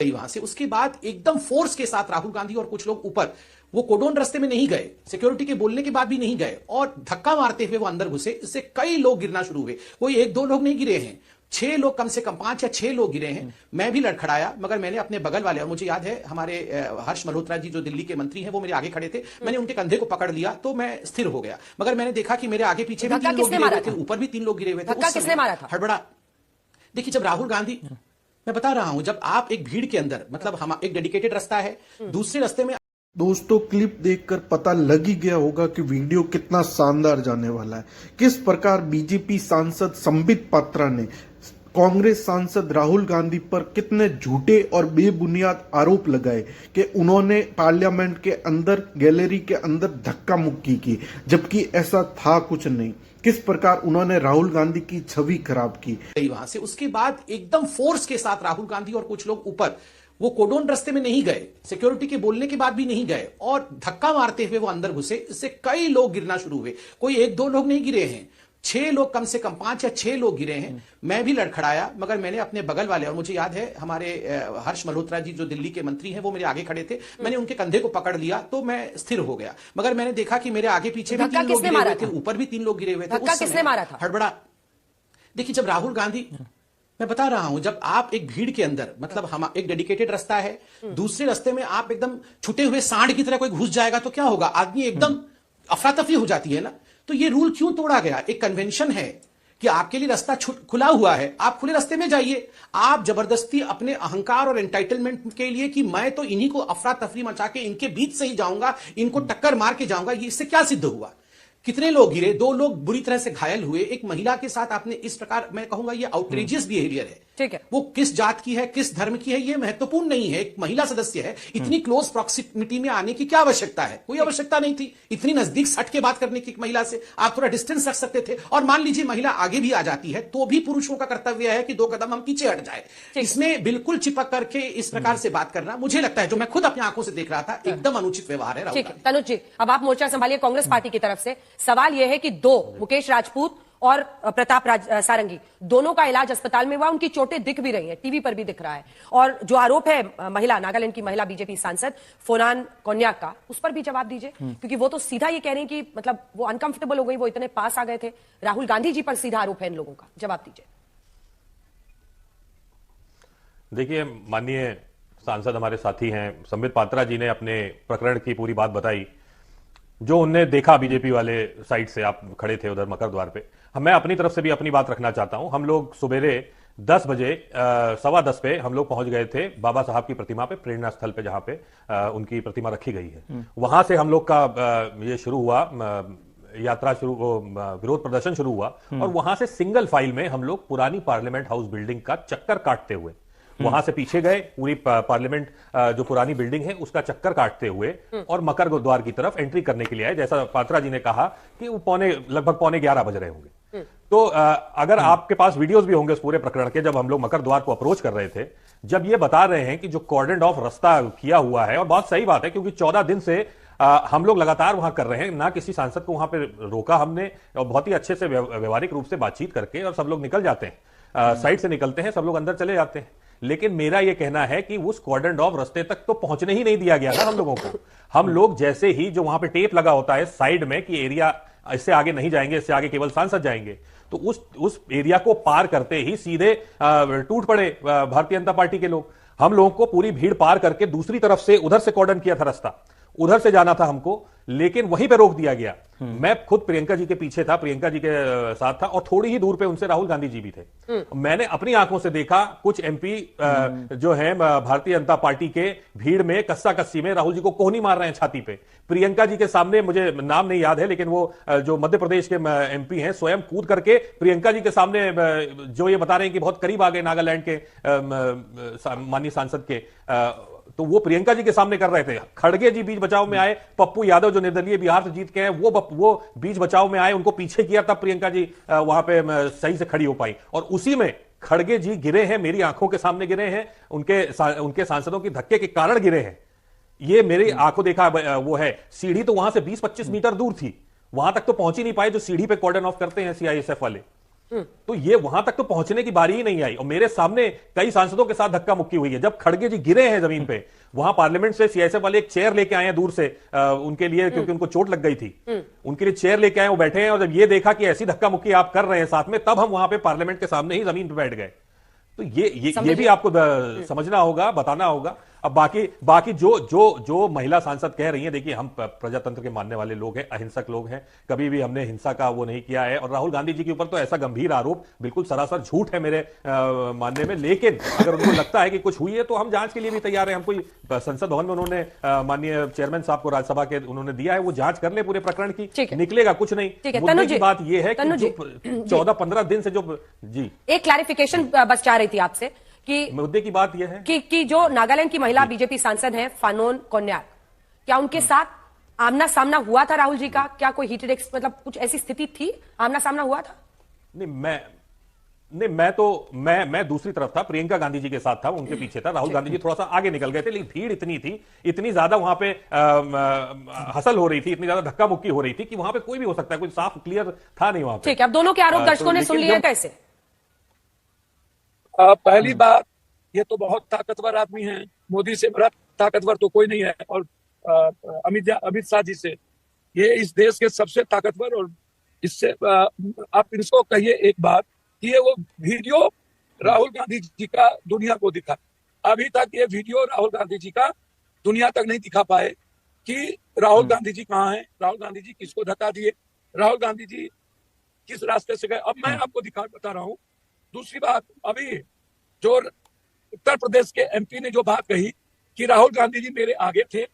गई वहां से। उसके बाद एकदम फोर्स के साथ राहुल गांधी और कुछ लोग ऊपर, वो कोडोन रास्ते में नहीं गए, सिक्योरिटी के बोलने के बाद भी नहीं गए, और धक्का मारते हुए वो अंदर घुसे। इससे कई लोग गिरना शुरू हुए। कोई एक दो लोग नहीं गिरे हैं, 6 लोग, कम से कम 5 या 6 लोग गिरे हैं। मैं भी लड़खड़ाया, मगर मैंने अपने बगल वाले, और मुझे याद है हमारे हर्ष मल्होत्रा जी जो दिल्ली के मंत्री हैं, वो मेरे आगे खड़े थे, मैंने उनके कंधे को पकड़ लिया तो मैं स्थिर हो गया। मगर मैंने देखा कि मेरे आगे पीछे भी 3 लोग गिरे हुए थे, ऊपर भी 3 लोग गिरे हुए थे। धक्का किसने मारा था? हड़बड़ा। देखिए, जब राहुल गांधी, मैं बता रहा हूं, जब आप एक भीड़ के अंदर, मतलब हम एक डेडिकेटेड रास्ता है, दूसरे रास्ते में। दोस्तों, क्लिप देखकर पता लग ही गया होगा कि वीडियो कितना शानदार जाने वाला है। किस प्रकार बीजेपी सांसद संबित पात्रा ने कांग्रेस सांसद राहुल गांधी पर कितने झूठे और बेबुनियाद आरोप लगाए कि उन्होंने पार्लियामेंट के अंदर, गैलरी के अंदर धक्का मुक्की की, जबकि ऐसा था कुछ नहीं। किस प्रकार उन्होंने राहुल गांधी की छवि खराब की वहां से। उसके बाद एकदम फोर्स के साथ राहुल गांधी और कुछ लोग ऊपर, वो कोडोन रास्ते में नहीं गए, सिक्योरिटी के बोलने के बाद भी नहीं गए, और धक्का मारते हुए वो अंदर घुसे। इससे कई लोग गिरना शुरू हुए। कोई एक दो लोग नहीं गिरे हैं, 6 लोग, कम से कम 5 या 6 लोग गिरे हैं। मैं भी लड़खड़ाया, मगर मैंने अपने बगल वाले, और मुझे याद है हमारे हर्ष मल्होत्रा जी जो दिल्ली के मंत्री हैं, वो मेरे आगे खड़े थे, मैंने उनके कंधे को पकड़ लिया तो मैं स्थिर हो गया। मगर मैंने देखा कि मेरे आगे पीछे भी 3 लोग गिरे हुए थे, ऊपर भी 3 लोग गिरे हुए थे। धक्का किसने मारा था? हड़बड़ा। देखिए, जब राहुल गांधी, मैं बता रहा हूं, जब आप एक भीड़ के अंदर, मतलब हम एक डेडिकेटेड रास्ता है, दूसरे रास्ते में आप एकदम छुटे हुए सांड की तरह कोई घुस जाएगा तो क्या होगा? आदमी एकदम अफरा तफरी हो जाती है ना। तो ये रूल क्यों तोड़ा गया? एक कन्वेंशन है कि आपके लिए रास्ता खुला हुआ है, आप खुले रास्ते में जाइए। आप जबरदस्ती अपने अहंकार और एंटाइटलमेंट के लिए कि मैं तो इन्हीं को अफरा तफरी मचा के इनके बीच से ही जाऊंगा, इनको टक्कर मार के जाऊंगा, ये इससे क्या सिद्ध हुआ? कितने लोग गिरे? 2 लोग बुरी तरह से घायल हुए। एक महिला के साथ आपने इस प्रकार, मैं कहूंगा ये आउटरेजियस बिहेवियर है। ठीक है, वो किस जात की है, किस धर्म की है, ये महत्वपूर्ण नहीं है। एक महिला सदस्य है, इतनी क्लोज प्रॉक्सिमिटी में आने की क्या आवश्यकता है? कोई आवश्यकता नहीं थी इतनी नजदीक सट के बात करने की। महिला से आप थोड़ा डिस्टेंस रख सकते थे। और मान लीजिए महिला आगे भी आ जाती है तो भी पुरुषों का कर्तव्य है कि 2 कदम हम पीछे हट जाए। इसमें बिल्कुल चिपक करके इस प्रकार से बात करना, मुझे लगता है, जो मैं खुद अपनी आंखों से देख रहा था, एकदम अनुचित व्यवहार है। ठीक है तनुज जी, अब आप मोर्चा संभालिए कांग्रेस पार्टी की तरफ से। सवाल यह है कि 2 मुकेश राजपूत और प्रताप सारंगी, दोनों का इलाज अस्पताल में हुआ, उनकी चोटें दिख भी रही हैं, टीवी पर भी दिख रहा है। और जो आरोप है महिला, नागालैंड की महिला बीजेपी सांसद फोनान कोन्याक का, उस पर भी जवाब दीजिए, क्योंकि वो तो सीधा ये कह रहे हैं कि मतलब वो अनकंफर्टेबल हो गई, वो इतने पास आ गए थे। राहुल गांधी जी पर सीधा आरोप है इन लोगों का, जवाब दीजिए। देखिए, माननीय सांसद हमारे साथी हैं संबित पात्रा जी ने अपने प्रकरण की पूरी बात बताई, जो उनने देखा बीजेपी वाले साइड से। आप खड़े थे उधर मकर द्वार पे। मैं अपनी तरफ से भी अपनी बात रखना चाहता हूं। हम लोग सवेरे 10 बजे 10:15 पे हम लोग पहुंच गए थे बाबा साहब की प्रतिमा पे, प्रेरणा स्थल पे, जहां पे उनकी प्रतिमा रखी गई है। वहां से हम लोग का ये शुरू हुआ, यात्रा शुरू, विरोध प्रदर्शन शुरू हुआ। और वहां से सिंगल फाइल में हम लोग पुरानी पार्लियामेंट हाउस बिल्डिंग का चक्कर काटते हुए वहां से पीछे गए, पूरी पार्लियामेंट जो पुरानी बिल्डिंग है उसका चक्कर काटते हुए, और मकर द्वार की तरफ एंट्री करने के लिए आए। जैसा पात्रा जी ने कहा कि वो लगभग पौने 11 बज रहे होंगे। तो अगर आपके पास वीडियोस भी होंगे उस पूरे प्रकरण के, जब हम लोग मकर द्वार को अप्रोच कर रहे थे, जब ये बता रहे हैं कि जो कॉर्डन ऑफ रास्ता किया हुआ है, और बहुत सही बात है, क्योंकि 14 दिन से हम लोग लगातार वहां कर रहे हैं, ना किसी सांसद को वहां पे रोका हमने, और बहुत ही अच्छे से व्यवहारिक रूप से बातचीत करके, और सब लोग निकल जाते हैं, साइड से निकलते हैं, सब लोग अंदर चले जाते हैं। लेकिन मेरा यह कहना है कि उस कॉर्डन ऑफ रास्ते तक तो पहुंचने ही नहीं दिया गया था हम लोगों को। हम लोग जैसे ही, जो वहां पे टेप लगा होता है साइड में कि एरिया इससे आगे नहीं जाएंगे, इससे आगे केवल सांसद जाएंगे, तो उस एरिया को पार करते ही सीधे टूट पड़े भारतीय जनता पार्टी के लोग। हम लोगों को पूरी भीड़ पार करके दूसरी तरफ से, उधर से कॉर्डन किया था रास्ता, उधर से जाना था हमको, लेकिन वहीं पे रोक दिया गया। मैं खुद प्रियंका जी के पीछे था, प्रियंका जी के साथ था, और थोड़ी ही दूर पे उनसे राहुल गांधी जी भी थे। मैंने अपनी आंखों से देखा कुछ एमपी जो है भारतीय जनता पार्टी के भीड़ में कस्सा कस्सी में राहुल जी को कोहनी मार रहे हैं छाती पे। प्रियंका जी के सामने, मुझे नाम नहीं याद है, लेकिन वो जो मध्य प्रदेश के एमपी हैं, स्वयं कूद करके प्रियंका जी के सामने, जो ये बता रहे हैं कि बहुत करीब आ गए नागालैंड के माननीय सांसद के, तो वो प्रियंका जी के सामने कर रहे थे। खड़गे जी बीच बचाव में आए, पप्पू यादव जो निर्दलीय बिहार से जीत के हैं, वो बीच बचाव में आए, उनको पीछे किया, तब प्रियंका जी वहां पे सही से खड़ी हो पाई। और उसी में खड़गे जी गिरे हैं, मेरी आंखों के सामने गिरे हैं, उनके सांसदों की धक्के के कारण गिरे हैं। ये मेरी आंखों देखा वो है। सीढ़ी तो वहां से 20-25 मीटर दूर थी, वहां तक तो पहुंच ही नहीं पाए, जो सीढ़ी पे कॉर्डन ऑफ करते हैं सीआईएसएफ वाले। तो ये वहां तक तो पहुंचने की बारी ही नहीं आई। और मेरे सामने कई सांसदों के साथ धक्का मुक्की हुई है। जब खड़गे जी गिरे हैं जमीन पे, वहां पार्लियामेंट से सीआईएसएफ वाले एक चेयर लेके आए हैं दूर से उनके लिए, क्योंकि उनको चोट लग गई थी, उनके लिए चेयर लेके आए, वो बैठे हैं। और जब ये देखा कि ऐसी धक्का मुक्की आप कर रहे हैं साथ में, तब हम वहां पे पार्लियामेंट के सामने ही जमीन पे बैठ गए। तो ये भी आपको समझना होगा, बताना होगा। अब बाकी जो महिला सांसद कह रही हैं, देखिए हम प्रजातंत्र के मानने वाले लोग हैं, अहिंसक लोग हैं, कभी भी हमने हिंसा का वो नहीं किया है। और राहुल गांधी जी के ऊपर तो ऐसा गंभीर आरोप बिल्कुल सरासर झूठ है मेरे मानने में। लेकिन अगर उनको लगता है कि कुछ हुई है तो हम जांच के लिए भी तैयार हैं। हम कोई संसद भवन में उन्होंने माननीय चेयरमैन साहब को राज्यसभा के उन्होंने दिया है, वो जांच कर ले पूरे प्रकरण की, निकलेगा कुछ नहीं। मुद्दे की बात यह है कि 14-15 दिन से जो जी एक क्लैरिफिकेशन बस चाह रही थी आपसे कि मुद्दे की बात यह है कि जो नागालैंड की महिला बीजेपी सांसद हैं फानोन कोन्याक, क्या उनके साथ आमना सामना हुआ था राहुल जी का? क्या कोई हीटेड मतलब कुछ ऐसी स्थिति थी, आमना सामना हुआ था? मैं दूसरी तरफ था, प्रियंका गांधी जी के साथ था, उनके पीछे था। राहुल गांधी जी थोड़ा सा आगे निकल गए थे, लेकिन भीड़ इतनी थी, इतनी ज्यादा वहां पे हसल हो रही थी, इतनी ज्यादा धक्का मुक्की हो रही थी कि वहां पे कोई भी हो सकता है, कोई साफ क्लियर था नहीं वहां पे। ठीक है, अब दोनों के आरोप दर्शकों ने सुन लिए, कैसे? पहली बात, ये तो बहुत ताकतवर आदमी हैं, मोदी से बड़ा ताकतवर तो कोई नहीं है। और अमित शाह जी से, ये इस देश के सबसे ताकतवर। और इससे आप इनको कहिए एक बात कि ये वो वीडियो राहुल गांधी जी का दुनिया को दिखा। अभी तक ये वीडियो राहुल गांधी जी का दुनिया तक नहीं दिखा पाए कि राहुल गांधी जी कहाँ हैं, राहुल गांधी जी किसको धक्का दिए, राहुल गांधी जी किस रास्ते से गए। अब मैं आपको बता रहा हूँ। दूसरी बात, अभी जो उत्तर प्रदेश के एमपी ने जो बात कही कि राहुल गांधी जी मेरे आगे थे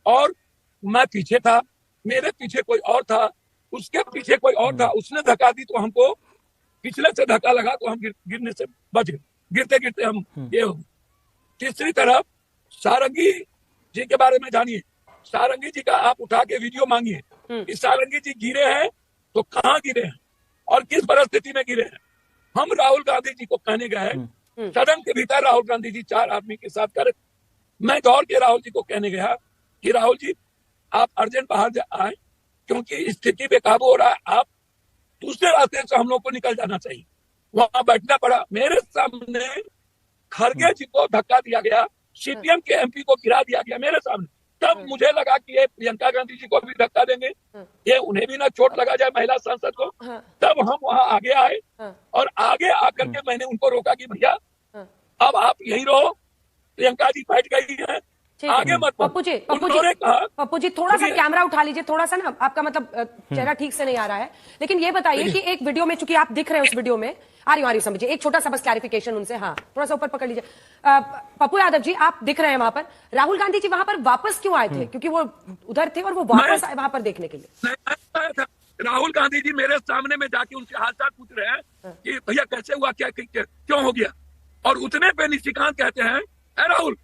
और मैं पीछे था, मेरे पीछे कोई और था, उसके पीछे कोई और था, उसने धक्का दी तो हमको पिछले से धक्का लगा तो हम गिरने से बच गए, गिरते गिरते हम ये हो। तीसरी तरफ सारंगी जी के बारे में जानिए। सारंगी जी का आप उठा के वीडियो मांगिए कि सारंगी जी गिरे हैं तो कहाँ गिरे हैं और किस परिस्थिति में गिरे हैं। हम राहुल गांधी जी को कहने गए, सदन के भीतर राहुल गांधी जी 4 आदमी के साथ कर, मैं दौड़ के राहुल जी को कहने गया कि राहुल जी आप अर्जेंट बाहर आए, क्योंकि स्थिति पे काबू हो रहा है, आप दूसरे रास्ते से हम लोग को निकल जाना चाहिए। वहां बैठना पड़ा। मेरे सामने खड़गे जी को धक्का दिया गया, सीपीएम के एमपी को गिरा दिया गया मेरे सामने। तब मुझे लगा कि ये प्रियंका गांधी जी को भी धक्का देंगे, ये उन्हें भी ना चोट लगा जाए महिला सांसद को। तब हम वहां आगे आए और आगे आकर के मैंने उनको रोका कि भैया अब आप यहीं रहो, प्रियंका जी बैठ गई है, आगे मत। पप्पू जी थोड़ा सा कैमरा उठा लीजिए, थोड़ा सा ना आपका मतलब चेहरा ठीक से नहीं आ रहा है। लेकिन ये बताइए कि एक वीडियो में, चूंकि आप दिख रहे हैं उस वीडियो में, आ रही हूँ समझिए, एक छोटा सा बस क्लैरिफिकेशन उनसे। हाँ, थोड़ा सा ऊपर पकड़ लीजिए। पप्पू यादव जी, आप दिख रहे हैं वहां पर, राहुल गांधी जी वहां पर वापस क्यों आए थे? क्योंकि वो उधर थे और वो वापस आए वहां पर देखने के लिए। राहुल गांधी जी मेरे सामने में जाके उनसे हाल चाल पूछ रहे हैं कि भैया कैसे हुआ, क्या क्यों हो गया। और उतने पे निशिकांत कहते हैं, ए राहुल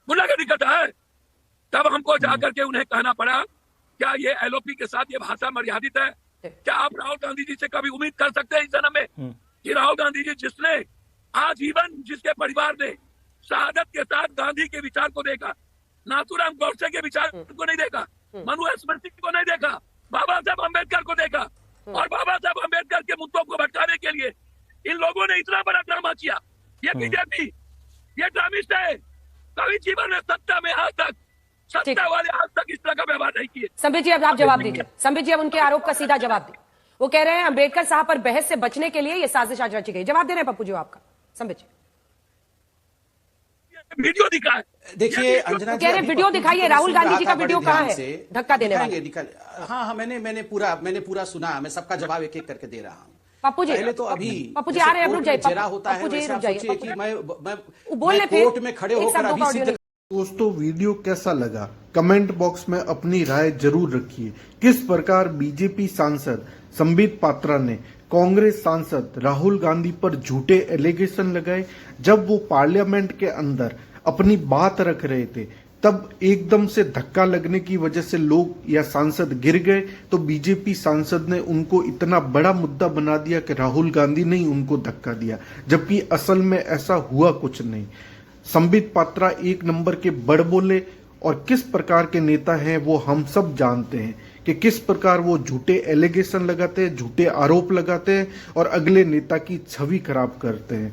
गुंडागर्दी करता है। तब हमको जाकर के उन्हें कहना पड़ा, क्या ये एलओपी के साथ ये भाषा मर्यादित है? क्या आप राहुल गांधी जी से कभी उम्मीद कर सकते हैं इस जन्म में कि राहुल गांधी जी जिसने आजीवन, जिसके परिवार ने शहादत के साथ गांधी के विचार को देखा, नाथूराम गोडसे के विचार को नहीं देखा, मनु स्मृति को नहीं देखा, बाबा साहब अम्बेडकर को देखा, और बाबा साहब अम्बेडकर के मुद्दों को भटकाने के लिए इन लोगों ने इतना बड़ा ड्रामा किया। ये बीजेपी, ये ड्रामिस्ट है। कभी जीवन में सत्ता में आज तक, सत्ता वाले आज तक इस तरह का व्यवहार नहीं किए। संबित जी अब आप जवाब दीजिए। संबित जी अब उनके आरोप का सीधा जवाब दीजिए। वो कह रहे हैं अम्बेडकर साहब पर बहस से बचने के लिए ये साजिश आज रची गई। जवाब दे रहे हैं पप्पू जी आपका। संबित जी वीडियो दिखाए, देखिए अंजना जी, कह रहे वीडियो दिखाइए, राहुल गांधी जी का वीडियो कहाँ है धक्का देने वाला? हाँ, मैंने पूरा सुना, मैं सबका जवाब एक एक करके दे रहा हूँ। पप्पू जी पहले तो अभी पप्पू जी आ रहे हैं, रुक जाइए। जरा होता है, वैसे आप सोचिए कि मैं बोलने कोर्ट में खड़े होकर अभी दोस्तों वीडियो कैसा लगा कमेंट बॉक्स में अपनी राय जरूर रखिए। किस प्रकार बीजेपी सांसद संबित पात्रा ने कांग्रेस सांसद राहुल गांधी पर झूठे एलिगेशन लगाए, जब वो पार्लियामेंट के अंदर अपनी बात रख रहे थे तब एकदम से धक्का लगने की वजह से लोग या सांसद गिर गए, तो बीजेपी सांसद ने उनको इतना बड़ा मुद्दा बना दिया कि राहुल गांधी ने ही उनको धक्का दिया, जबकि असल में ऐसा हुआ कुछ नहीं। संबित पात्रा एक नंबर के बड़ बोले और किस प्रकार के नेता हैं वो हम सब जानते हैं। कि किस प्रकार वो झूठे एलिगेशन लगाते हैं, झूठे आरोप लगाते हैं और अगले नेता की छवि खराब करते हैं।